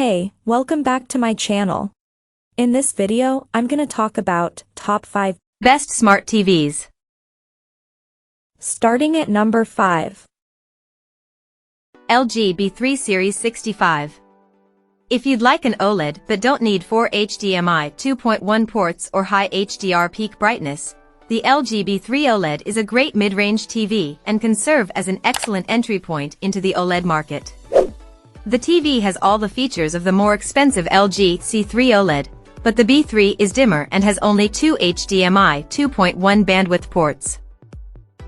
Hey, welcome back to my channel. In this video, I'm gonna talk about top 5 best smart TVs. Starting at number 5. LG B3 Series 65. If you'd like an OLED but don't need 4 HDMI 2.1 ports or high HDR peak brightness, the LG B3 OLED is a great mid-range TV and can serve as an excellent entry point into the OLED market. The TV has all the features of the more expensive LG C3 OLED, but the B3 is dimmer and has only 2 HDMI 2.1 bandwidth ports.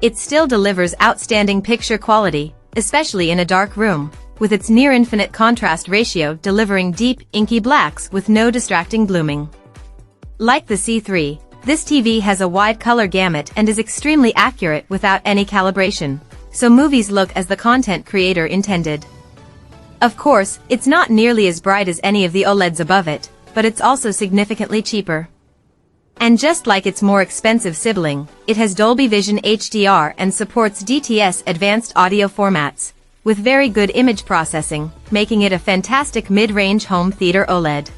It still delivers outstanding picture quality, especially in a dark room, with its near-infinite contrast ratio delivering deep, inky blacks with no distracting blooming. Like the C3, this TV has a wide color gamut and is extremely accurate without any calibration, so movies look as the content creator intended. Of course, it's not nearly as bright as any of the OLEDs above it, but it's also significantly cheaper. And just like its more expensive sibling, it has Dolby Vision HDR and supports DTS advanced audio formats, with very good image processing, making it a fantastic mid-range home theater OLED.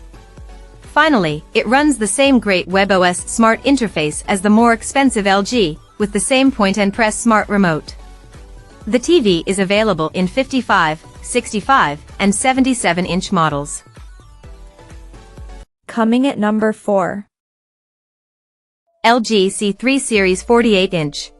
Finally, it runs the same great WebOS smart interface as the more expensive LG, with the same point-and-press smart remote. The TV is available in 55, 65, and 77-inch models. Coming at number 4. LG C3 Series 48-inch.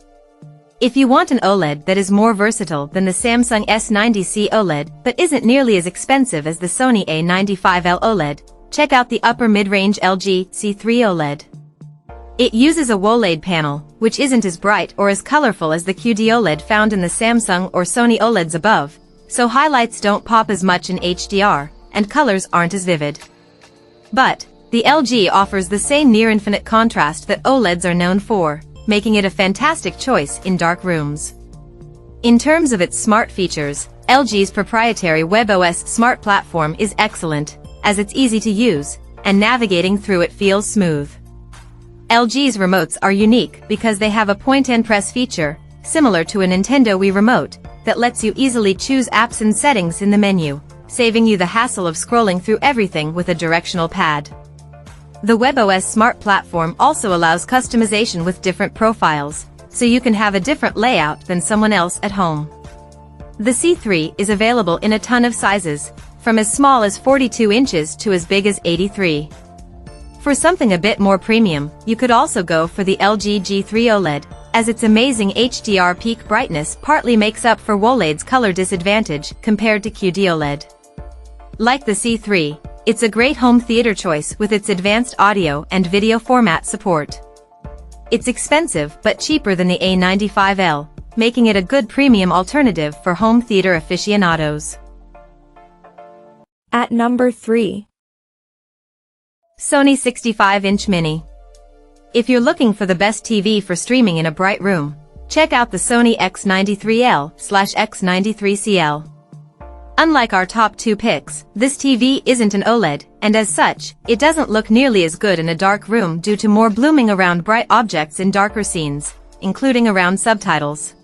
If you want an OLED that is more versatile than the Samsung S90C OLED but isn't nearly as expensive as the Sony A95L OLED, check out the upper mid-range LG C3 OLED. It uses a OLED panel, which isn't as bright or as colorful as the QD OLED found in the Samsung or Sony OLEDs above, so highlights don't pop as much in HDR, and colors aren't as vivid. But the LG offers the same near-infinite contrast that OLEDs are known for, making it a fantastic choice in dark rooms. In terms of its smart features, LG's proprietary WebOS smart platform is excellent, as it's easy to use, and navigating through it feels smooth. LG's remotes are unique because they have a point-and-press feature, similar to a Nintendo Wii remote, that lets you easily choose apps and settings in the menu, saving you the hassle of scrolling through everything with a directional pad. The WebOS smart platform also allows customization with different profiles, so you can have a different layout than someone else at home. The C3 is available in a ton of sizes, from as small as 42 inches to as big as 83. For something a bit more premium, you could also go for the LG G3 OLED, as its amazing HDR peak brightness partly makes up for OLED's color disadvantage compared to QD OLED. Like the C3, it's a great home theater choice with its advanced audio and video format support. It's expensive but cheaper than the A95L, making it a good premium alternative for home theater aficionados. At number 3. Sony 65-inch Mini. If you're looking for the best TV for streaming in a bright room, check out the Sony X93L/X93CL. Unlike our top 2 picks, this TV isn't an OLED, and as such, it doesn't look nearly as good in a dark room due to more blooming around bright objects in darker scenes, including around subtitles.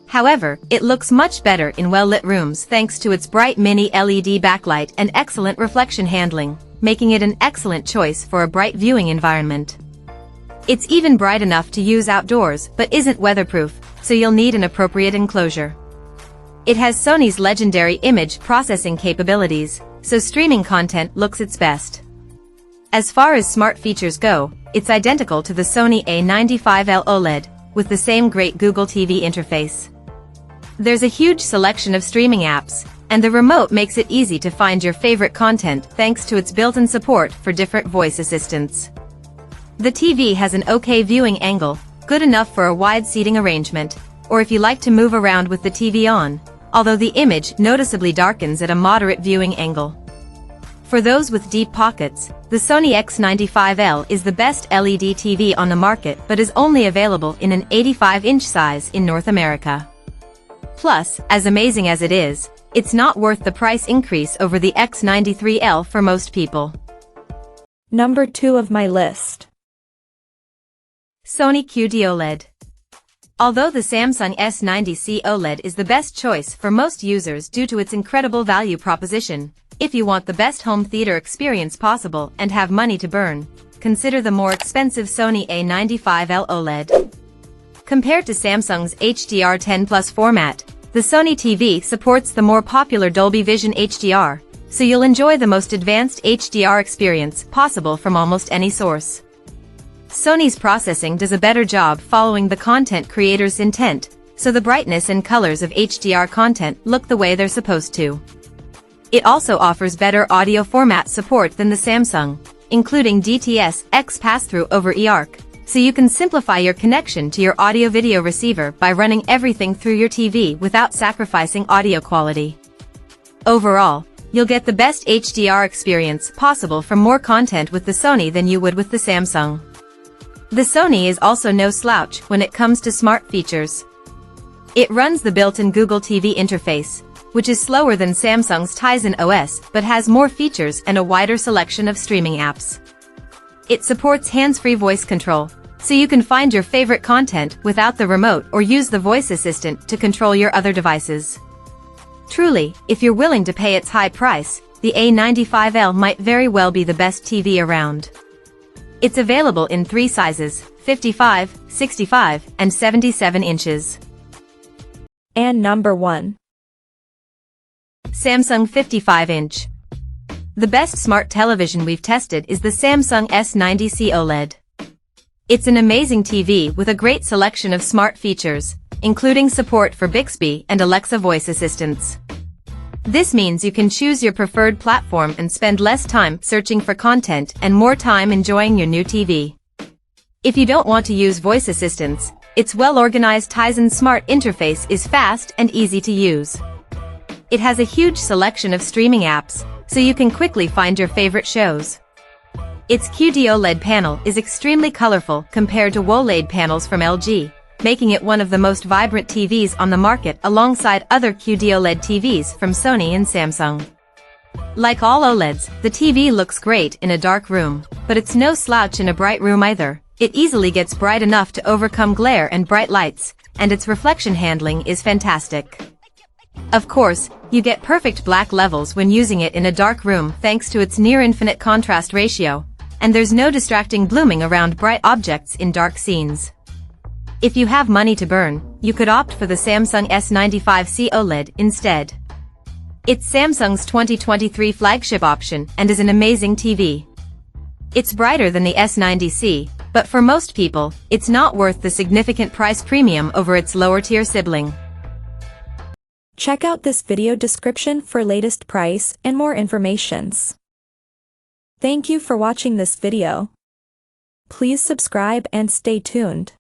However, it looks much better in well-lit rooms thanks to its bright mini LED backlight and excellent reflection handling, making it an excellent choice for a bright viewing environment. It's even bright enough to use outdoors but isn't weatherproof, so you'll need an appropriate enclosure. It has Sony's legendary image processing capabilities, so streaming content looks its best. As far as smart features go, it's identical to the Sony A95L OLED, with the same great Google TV interface. There's a huge selection of streaming apps, and the remote makes it easy to find your favorite content thanks to its built-in support for different voice assistants. The TV has an okay viewing angle, good enough for a wide seating arrangement, or if you like to move around with the TV on, although the image noticeably darkens at a moderate viewing angle. For those with deep pockets, the Sony X95L is the best LED TV on the market but is only available in an 85-inch size in North America. Plus, as amazing as it is, it's not worth the price increase over the X93L for most people. Number 2 of my list. Sony QD OLED. Although the Samsung S90C OLED is the best choice for most users due to its incredible value proposition, If you want the best home theater experience possible and have money to burn, consider the more expensive Sony A95L OLED. Compared to Samsung's HDR10 Plus format, the Sony TV supports the more popular Dolby Vision HDR, so you'll enjoy the most advanced HDR experience possible from almost any source. Sony's processing does a better job following the content creator's intent, so the brightness and colors of HDR content look the way they're supposed to. It also offers better audio format support than the Samsung, including DTS-X pass-through over eARC, so you can simplify your connection to your audio-video receiver by running everything through your TV without sacrificing audio quality. Overall, you'll get the best HDR experience possible from more content with the Sony than you would with the Samsung. The Sony is also no slouch when it comes to smart features. It runs the built-in Google TV interface, which is slower than Samsung's Tizen OS but has more features and a wider selection of streaming apps. It supports hands-free voice control, so you can find your favorite content without the remote or use the voice assistant to control your other devices. Truly, if you're willing to pay its high price, the A95L might very well be the best TV around. It's available in 3 sizes, 55, 65, and 77 inches. And number 1. Samsung 55-inch. The best smart television we've tested is the Samsung S90C OLED. It's an amazing TV with a great selection of smart features, including support for Bixby and Alexa voice assistants. This means you can choose your preferred platform and spend less time searching for content and more time enjoying your new TV. If you don't want to use voice assistants, its well-organized Tizen Smart interface is fast and easy to use. It has a huge selection of streaming apps, so you can quickly find your favorite shows. Its QD OLED panel is extremely colorful compared to OLED panels from LG, making it one of the most vibrant TVs on the market alongside other QD OLED TVs from Sony and Samsung. Like all OLEDs, the TV looks great in a dark room, but it's no slouch in a bright room either. It easily gets bright enough to overcome glare and bright lights, and its reflection handling is fantastic. Of course, you get perfect black levels when using it in a dark room thanks to its near-infinite contrast ratio, and there's no distracting blooming around bright objects in dark scenes. If you have money to burn, you could opt for the Samsung S95C OLED instead. It's Samsung's 2023 flagship option and is an amazing TV. It's brighter than the S90C, but for most people, it's not worth the significant price premium over its lower-tier sibling. Check out this video description for latest price and more informations. Thank you for watching this video. Please subscribe and stay tuned.